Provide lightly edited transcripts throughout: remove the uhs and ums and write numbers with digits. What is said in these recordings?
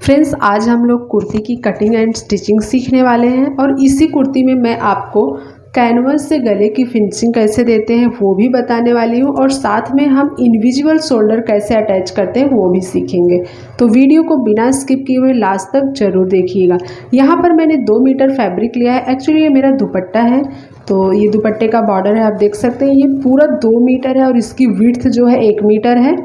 Friends, आज हम लोग कुर्ती की कटिंग एंड स्टिचिंग सीखने वाले हैं और इसी कुर्ती में मैं आपको कैनवस से गले की फिनिशिंग कैसे देते हैं वो भी बताने वाली हूँ और साथ में हम इनविजिबल शोल्डर कैसे अटैच करते हैं वो भी सीखेंगे। तो वीडियो को बिना स्किप किए हुए लास्ट तक जरूर देखिएगा। यहाँ पर मैंने 2 मीटर फैब्रिक लिया है। एक्चुअली ये मेरा दुपट्टा है, तो ये दुपट्टे का बॉर्डर है, आप देख सकते हैं। ये पूरा 2 मीटर है और इसकी विड्थ जो है 1 मीटर है,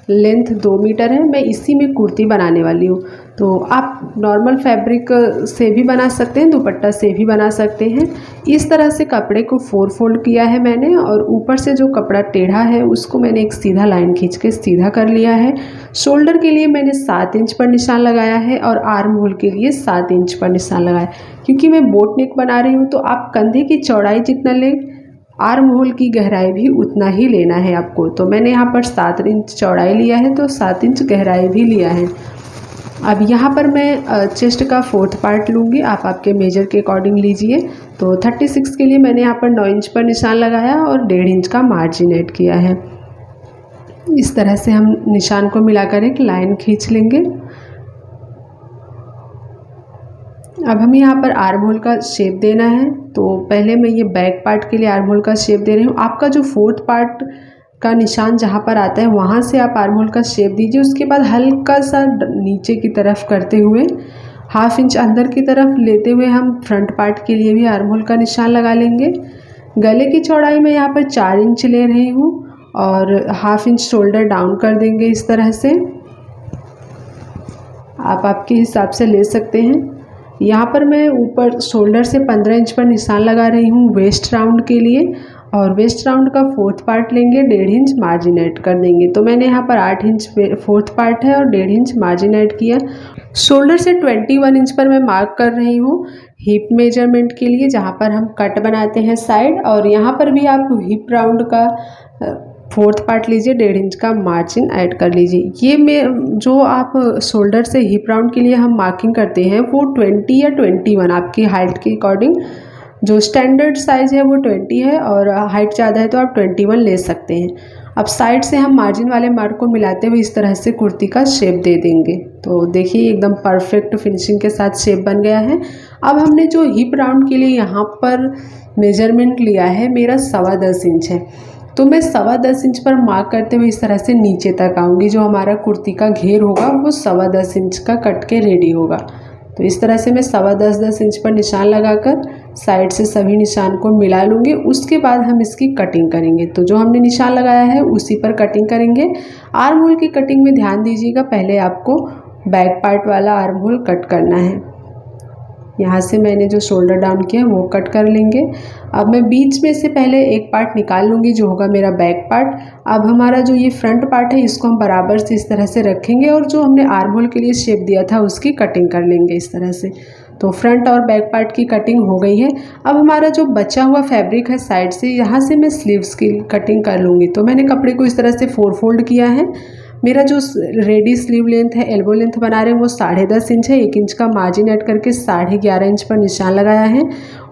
लेंथ 2 मीटर है। मैं इसी में कुर्ती बनाने वाली हूँ। तो आप नॉर्मल फैब्रिक से भी बना सकते हैं, दुपट्टा से भी बना सकते हैं। इस तरह से कपड़े को 4 फोल्ड किया है मैंने और ऊपर से जो कपड़ा टेढ़ा है उसको मैंने एक सीधा लाइन खींच के सीधा कर लिया है। शोल्डर के लिए मैंने 7 इंच पर निशान लगाया है और आर्म होल के लिए 7 इंच पर निशान लगाया है। क्योंकि मैं बोट नेक बना रही हूँ तो आप कंधे की चौड़ाई जितना लें, आर्म होल की गहराई भी उतना ही लेना है आपको। तो मैंने यहाँ पर 7 इंच चौड़ाई लिया है तो 7 इंच गहराई भी लिया है। अब यहाँ पर मैं चेस्ट का 4th पार्ट लूँगी, आप आपके मेजर के अकॉर्डिंग लीजिए। तो 36 के लिए मैंने यहाँ पर 9 इंच पर निशान लगाया और 1.5 इंच का मार्जिन ऐड किया है। इस तरह से हम निशान को मिलाकर एक लाइन खींच लेंगे। अब हमें यहाँ पर आर्म होल का शेप देना है, तो पहले मैं ये बैक पार्ट के लिए आर्म होल का शेप दे रही हूँ। आपका जो 4th पार्ट का निशान जहाँ पर आता है वहाँ से आप आर्म होल का शेप दीजिए। उसके बाद हल्का सा नीचे की तरफ करते हुए 1/2 इंच अंदर की तरफ लेते हुए हम फ्रंट पार्ट के लिए भी आर्म होल का निशान लगा लेंगे। गले की चौड़ाई मैं यहाँ पर 4 इंच ले रही हूँ और 1/2 इंच शोल्डर डाउन कर देंगे। इस तरह से आप आपके हिसाब से ले सकते हैं। यहाँ पर मैं ऊपर शोल्डर से 15 इंच पर निशान लगा रही हूँ वेस्ट राउंड के लिए और वेस्ट राउंड का 4th पार्ट लेंगे, 1.5 इंच मार्जिन ऐड कर देंगे। तो मैंने यहाँ पर 8 इंच 4th पार्ट है और 1.5 इंच मार्जिन ऐड किया। शोल्डर से 21 इंच पर मैं मार्क कर रही हूँ हिप मेजरमेंट के लिए, जहाँ पर हम कट बनाते हैं साइड। और यहाँ पर भी आप हिप राउंड का 4th पार्ट लीजिए, 1.5 इंच का मार्जिन ऐड कर लीजिए। ये में जो आप शोल्डर से हिप राउंड के लिए हम मार्किंग करते हैं वो 20 या 21 आपकी हाइट के अकॉर्डिंग, जो स्टैंडर्ड साइज़ है वो 20 है और हाइट ज़्यादा है तो आप 21 ले सकते हैं। अब साइड से हम मार्जिन वाले मार्क को मिलाते हुए इस तरह से कुर्ती का शेप दे देंगे। तो देखिए एकदम परफेक्ट फिनिशिंग के साथ शेप बन गया है। अब हमने जो हिप राउंड के लिए यहाँ पर मेजरमेंट लिया है मेरा 10.25 इंच है, तो मैं 10.25 इंच पर मार्क करते हुए इस तरह से नीचे तक आऊँगी। जो हमारा कुर्ती का घेर होगा वो 10.25 इंच का कट के रेडी होगा। तो इस तरह से मैं 10.25 इंच पर निशान लगाकर साइड से सभी निशान को मिला लूँगी। उसके बाद हम इसकी कटिंग करेंगे। तो जो हमने निशान लगाया है उसी पर कटिंग करेंगे। आर्म होल की कटिंग में ध्यान दीजिएगा, पहले आपको बैक पार्ट वाला आर्म होल कट करना है। यहाँ से मैंने जो शोल्डर डाउन किया वो कट कर लेंगे। अब मैं बीच में से पहले एक पार्ट निकाल लूँगी जो होगा मेरा बैक पार्ट। अब हमारा जो ये फ्रंट पार्ट है इसको हम बराबर से इस तरह से रखेंगे और जो हमने आर्म होल के लिए शेप दिया था उसकी कटिंग कर लेंगे इस तरह से। तो फ्रंट और बैक पार्ट की कटिंग हो गई है। अब हमारा जो बचा हुआ फैब्रिक है साइड से, यहाँ से मैं स्लीव्स की कटिंग कर लूँगी। तो मैंने कपड़े को इस तरह से 4 फोल्ड किया है। मेरा जो रेडी स्लीव लेंथ है, एल्बो लेंथ बना रहे हैं वो 10.5 इंच है। 1 इंच का मार्जिन ऐड करके 11.5 इंच पर निशान लगाया है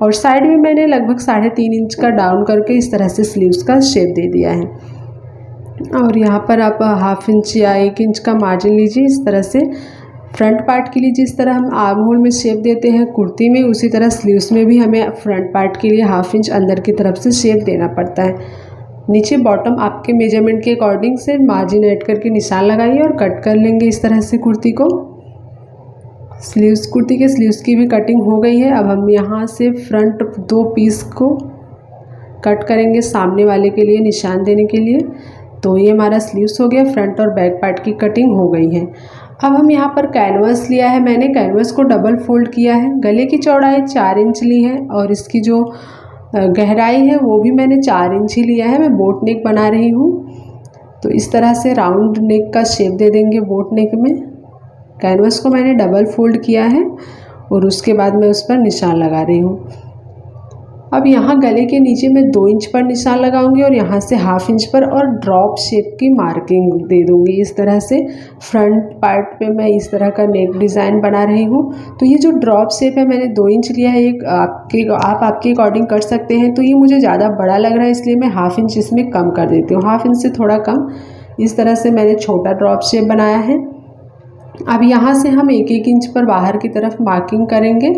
और साइड में मैंने लगभग 3.5 इंच का डाउन करके इस तरह से स्लीव्स का शेप दे दिया है। और यहाँ पर आप 1/2 इंच या 1 इंच का मार्जिन लीजिए। इस तरह से फ्रंट पार्ट के लिए जिस तरह हम आर्म होल में शेप देते हैं कुर्ती में, उसी तरह स्लीव्स में भी हमें फ्रंट पार्ट के लिए 1/2 इंच अंदर की तरफ से शेप देना पड़ता है। नीचे बॉटम आपके मेजरमेंट के अकॉर्डिंग से मार्जिन ऐड करके निशान लगाइए और कट कर लेंगे इस तरह से कुर्ती को। स्लीव्स, कुर्ती के स्लीव्स की भी कटिंग हो गई है। अब हम यहाँ से फ्रंट 2 पीस को कट करेंगे सामने वाले के लिए निशान देने के लिए। तो ये हमारा स्लीव्स हो गया, फ्रंट और बैक पार्ट की कटिंग हो गई है। अब हम यहाँ पर कैनवस लिया है, मैंने कैनवस को डबल फोल्ड किया है। गले की चौड़ाई 4 इंच ली है और इसकी जो गहराई है वो भी मैंने 4 इंच ही लिया है। मैं बोट नेक बना रही हूँ तो इस तरह से राउंड नेक का शेप दे देंगे बोट नेक में। कैनवस को मैंने डबल फोल्ड किया है और उसके बाद मैं उस पर निशान लगा रही हूँ। अब यहाँ गले के नीचे मैं 2 इंच पर निशान लगाऊंगी और यहाँ से 1/2 इंच पर और ड्रॉप शेप की मार्किंग दे दूंगी इस तरह से। फ्रंट पार्ट पे मैं इस तरह का नेक डिज़ाइन बना रही हूँ। तो ये जो ड्रॉप शेप है मैंने 2 इंच लिया है, एक आप आपके अकॉर्डिंग कर सकते हैं। तो ये मुझे ज़्यादा बड़ा लग रहा है इसलिए मैं 1/2 इंच इसमें कम कर देती हूँ, 1/2 इंच से थोड़ा कम। इस तरह से मैंने छोटा ड्रॉप शेप बनाया है। अब यहाँ से हम 1-1 इंच पर बाहर की तरफ मार्किंग करेंगे।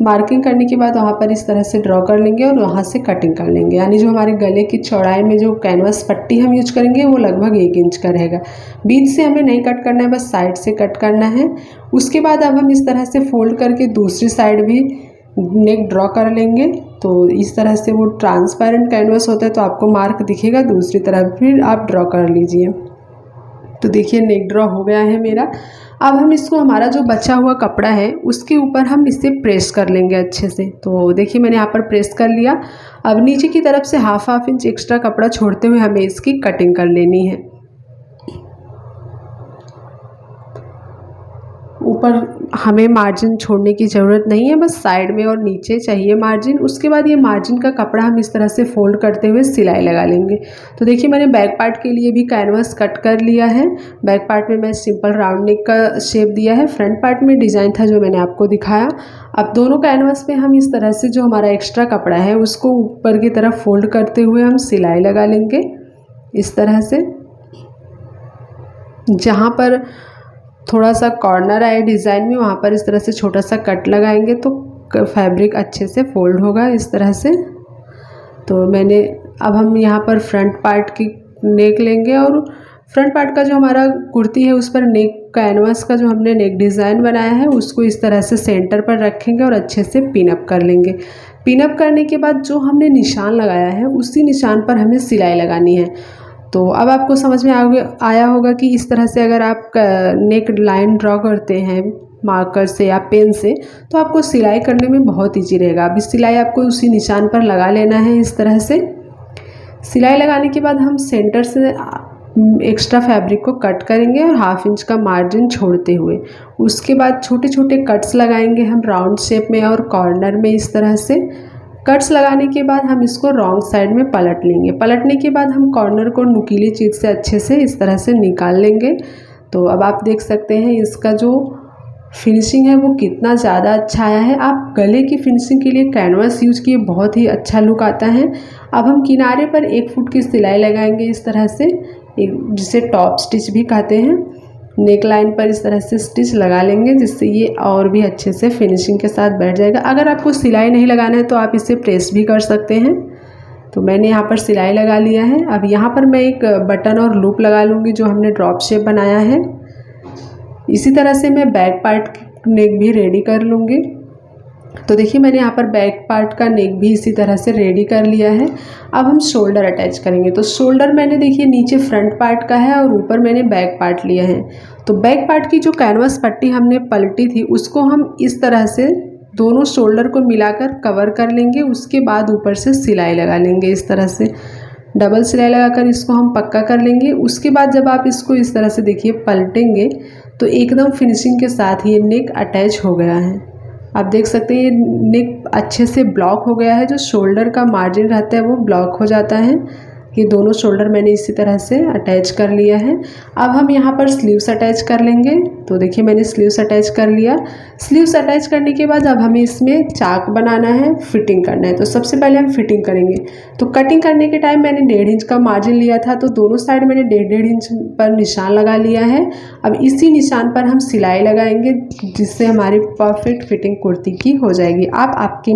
मार्किंग करने के बाद वहाँ पर इस तरह से ड्रॉ कर लेंगे और वहाँ से कटिंग कर लेंगे। यानी जो हमारे गले की चौड़ाई में जो कैनवास पट्टी हम यूज करेंगे वो लगभग 1 इंच का रहेगा। बीच से हमें नहीं कट करना है, बस साइड से कट करना है। उसके बाद अब हम इस तरह से फोल्ड करके दूसरी साइड भी नेक ड्रॉ कर लेंगे। तो इस तरह से वो ट्रांसपेरेंट कैनवास होता है तो आपको मार्क दिखेगा, दूसरी तरफ फिर आप ड्रॉ कर लीजिए। तो देखिए नेक ड्रॉ हो गया है मेरा। अब हम इसको, हमारा जो बचा हुआ कपड़ा है उसके ऊपर हम इसे प्रेस कर लेंगे अच्छे से। तो देखिए मैंने यहाँ पर प्रेस कर लिया। अब नीचे की तरफ से हाफ इंच एक्स्ट्रा कपड़ा छोड़ते हुए हमें इसकी कटिंग कर लेनी है। ऊपर हमें मार्जिन छोड़ने की ज़रूरत नहीं है, बस साइड में और नीचे चाहिए मार्जिन। उसके बाद ये मार्जिन का कपड़ा हम इस तरह से फोल्ड करते हुए सिलाई लगा लेंगे। तो देखिए मैंने बैक पार्ट के लिए भी कैनवास कट कर लिया है। बैक पार्ट में मैं सिंपल राउंड नेक का शेप दिया है, फ्रंट पार्ट में डिज़ाइन था जो मैंने आपको दिखाया। अब दोनों कैनवास पे हम इस तरह से जो हमारा एक्स्ट्रा कपड़ा है उसको ऊपर की तरफ फोल्ड करते हुए हम सिलाई लगा लेंगे इस तरह से। जहाँ पर थोड़ा सा कॉर्नर आए डिज़ाइन में वहाँ पर इस तरह से छोटा सा कट लगाएंगे तो फैब्रिक अच्छे से फोल्ड होगा इस तरह से। तो मैंने, अब हम यहाँ पर फ्रंट पार्ट की नेक लेंगे और फ्रंट पार्ट का जो हमारा कुर्ती है उस पर नेक कैनवास का जो हमने नेक डिज़ाइन बनाया है उसको इस तरह से सेंटर पर रखेंगे और अच्छे से पिन अप कर लेंगे। पिन अप करने के बाद जो हमने निशान लगाया है उसी निशान पर हमें सिलाई लगानी है। तो अब आपको समझ में आया होगा कि इस तरह से अगर आप नेक लाइन ड्रॉ करते हैं मार्कर से या पेन से तो आपको सिलाई करने में बहुत ईजी रहेगा। अब इस सिलाई आपको उसी निशान पर लगा लेना है इस तरह से। सिलाई लगाने के बाद हम सेंटर से एक्स्ट्रा फैब्रिक को कट करेंगे और हाफ इंच का मार्जिन छोड़ते हुए। उसके बाद छोटे छोटे कट्स लगाएंगे हम राउंड शेप में और कॉर्नर में इस तरह से। कट्स लगाने के बाद हम इसको रॉन्ग साइड में पलट लेंगे। पलटने के बाद हम कॉर्नर को नुकीली चीज़ से अच्छे से इस तरह से निकाल लेंगे। तो अब आप देख सकते हैं इसका जो फिनिशिंग है वो कितना ज़्यादा अच्छा आया है। आप गले की फिनिशिंग के लिए कैनवास यूज किए, बहुत ही अच्छा लुक आता है। अब हम किनारे पर 1 फुट की सिलाई लगाएंगे इस तरह से, जिसे टॉप स्टिच भी कहते हैं। नेक लाइन पर इस तरह से स्टिच लगा लेंगे जिससे ये और भी अच्छे से फिनिशिंग के साथ बैठ जाएगा। अगर आपको सिलाई नहीं लगाना है तो आप इसे प्रेस भी कर सकते हैं। तो मैंने यहाँ पर सिलाई लगा लिया है। अब यहाँ पर मैं एक बटन और लूप लगा लूँगी जो हमने ड्रॉप शेप बनाया है। इसी तरह से मैं बैक पार्ट नेक भी रेडी कर लूँगी। तो देखिए मैंने यहाँ पर बैक पार्ट का नेक भी इसी तरह से रेडी कर लिया है। अब हम शोल्डर अटैच करेंगे। तो शोल्डर मैंने देखिए नीचे फ्रंट पार्ट का है और ऊपर मैंने बैक पार्ट लिया है। तो बैक पार्ट की जो कैनवास पट्टी हमने पलटी थी उसको हम इस तरह से दोनों शोल्डर को मिलाकर कवर कर लेंगे। उसके बाद ऊपर से सिलाई लगा लेंगे इस तरह से, डबल सिलाई लगाकर इसको हम पक्का कर लेंगे। उसके बाद जब आप इसको इस तरह से देखिए पलटेंगे तो एकदम फिनिशिंग के साथ ये नेक अटैच हो गया है। आप देख सकते हैं ये नेक अच्छे से ब्लॉक हो गया है। जो शोल्डर का मार्जिन रहता है वो ब्लॉक हो जाता है। ये दोनों शोल्डर मैंने इसी तरह से अटैच कर लिया है। अब हम यहाँ पर स्लीव्स अटैच कर लेंगे। तो देखिए मैंने स्लीव्स अटैच कर लिया। स्लीव्स अटैच करने के बाद अब हमें इसमें चाक बनाना है, फिटिंग करना है। तो सबसे पहले हम फिटिंग करेंगे। तो कटिंग करने के टाइम मैंने 1.5 इंच का मार्जिन लिया था, तो दोनों साइड मैंने 1.5 इंच पर निशान लगा लिया है। अब इसी निशान पर हम सिलाई लगाएंगे जिससे हमारी परफेक्ट फिटिंग कुर्ती की हो जाएगी। आप आपकी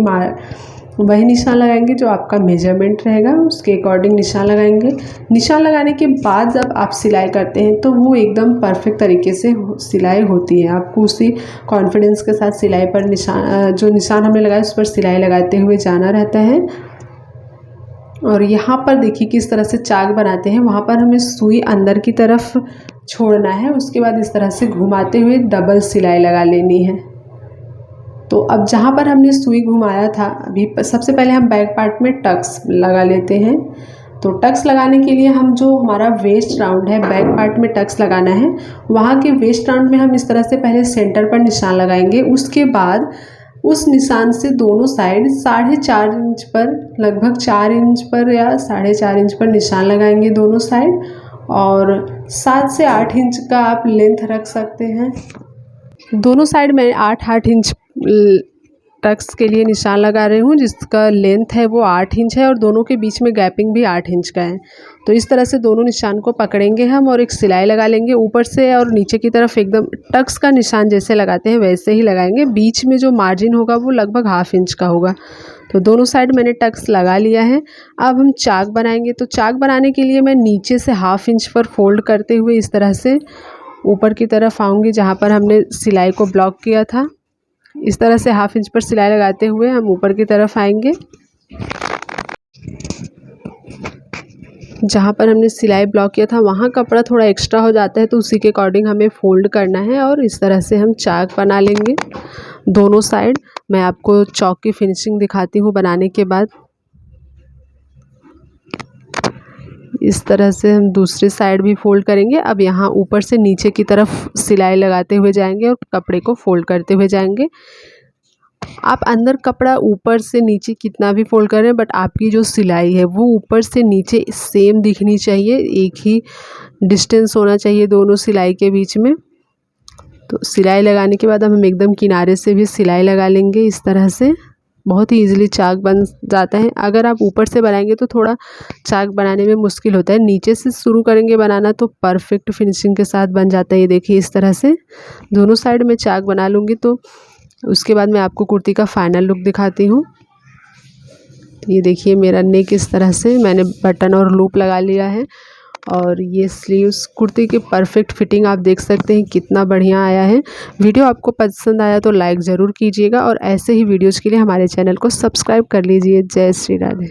वही निशान लगाएंगे जो आपका मेजरमेंट रहेगा, उसके अकॉर्डिंग निशान लगाएंगे। निशान लगाने के बाद जब आप सिलाई करते हैं तो वो एकदम परफेक्ट तरीके से सिलाई होती है। आपको उसी कॉन्फिडेंस के साथ सिलाई पर जो निशान हमने लगाया उस पर सिलाई लगाते हुए जाना रहता है। और यहाँ पर देखिए किस तरह से चाक बनाते हैं, वहाँ पर हमें सुई अंदर की तरफ छोड़ना है। उसके बाद इस तरह से घुमाते हुए डबल सिलाई लगा लेनी है। तो अब जहाँ पर हमने सुई घुमाया था, अभी सबसे पहले हम बैक पार्ट में टक्स लगा लेते हैं। तो टक्स लगाने के लिए हम जो हमारा वेस्ट राउंड है, बैक पार्ट में टक्स लगाना है, वहाँ के वेस्ट राउंड में हम इस तरह से पहले सेंटर पर निशान लगाएंगे। उसके बाद उस निशान से दोनों साइड 4.5 इंच पर, लगभग 4 इंच पर या 4.5 इंच पर निशान लगाएंगे दोनों साइड। और 7 से 8 इंच का आप लेंथ रख सकते हैं। दोनों साइड में 8-8 इंच टक्स के लिए निशान लगा रही हूँ, जिसका लेंथ है वो 8 इंच है और दोनों के बीच में गैपिंग भी 8 इंच का है। तो इस तरह से दोनों निशान को पकड़ेंगे हम और एक सिलाई लगा लेंगे ऊपर से, और नीचे की तरफ एकदम टक्स का निशान जैसे लगाते हैं वैसे ही लगाएंगे। बीच में जो मार्जिन होगा वो लगभग 1/2 इंच का होगा। तो दोनों साइड मैंने टक्स लगा लिया है। अब हम चाक बनाएंगे। तो चाक बनाने के लिए मैं नीचे से 1/2 इंच पर फोल्ड करते हुए इस तरह से ऊपर की तरफ आऊँगी, जहाँ पर हमने सिलाई को ब्लॉक किया था। इस तरह से 1/2 इंच पर सिलाई लगाते हुए हम ऊपर की तरफ आएंगे। जहाँ पर हमने सिलाई ब्लॉक किया था वहाँ कपड़ा थोड़ा एक्स्ट्रा हो जाता है, तो उसी के अकॉर्डिंग हमें फ़ोल्ड करना है और इस तरह से हम चाक बना लेंगे दोनों साइड। मैं आपको चौक की फिनिशिंग दिखाती हूँ बनाने के बाद। इस तरह से हम दूसरी साइड भी फ़ोल्ड करेंगे। अब यहाँ ऊपर से नीचे की तरफ सिलाई लगाते हुए जाएंगे और कपड़े को फ़ोल्ड करते हुए जाएंगे। आप अंदर कपड़ा ऊपर से नीचे कितना भी फोल्ड करें, बट आपकी जो सिलाई है वो ऊपर से नीचे सेम दिखनी चाहिए, एक ही डिस्टेंस होना चाहिए दोनों सिलाई के बीच में। तो सिलाई लगाने के बाद हम एकदम किनारे से भी सिलाई लगा लेंगे इस तरह से। बहुत ही ईजिली चाक बन जाता है। अगर आप ऊपर से बनाएंगे तो थोड़ा चाक बनाने में मुश्किल होता है। नीचे से शुरू करेंगे बनाना तो परफेक्ट फिनिशिंग के साथ बन जाता है। ये देखिए इस तरह से दोनों साइड में चाक बना लूँगी। तो उसके बाद मैं आपको कुर्ती का फाइनल लुक दिखाती हूँ। ये देखिए मेरा नेक इस तरह से मैंने बटन और लूप लगा लिया है, और ये स्लीव्स कुर्ती की परफेक्ट फिटिंग आप देख सकते हैं कितना बढ़िया आया है। वीडियो आपको पसंद आया तो लाइक ज़रूर कीजिएगा और ऐसे ही वीडियोज़ के लिए हमारे चैनल को सब्सक्राइब कर लीजिए। जय श्री राधे।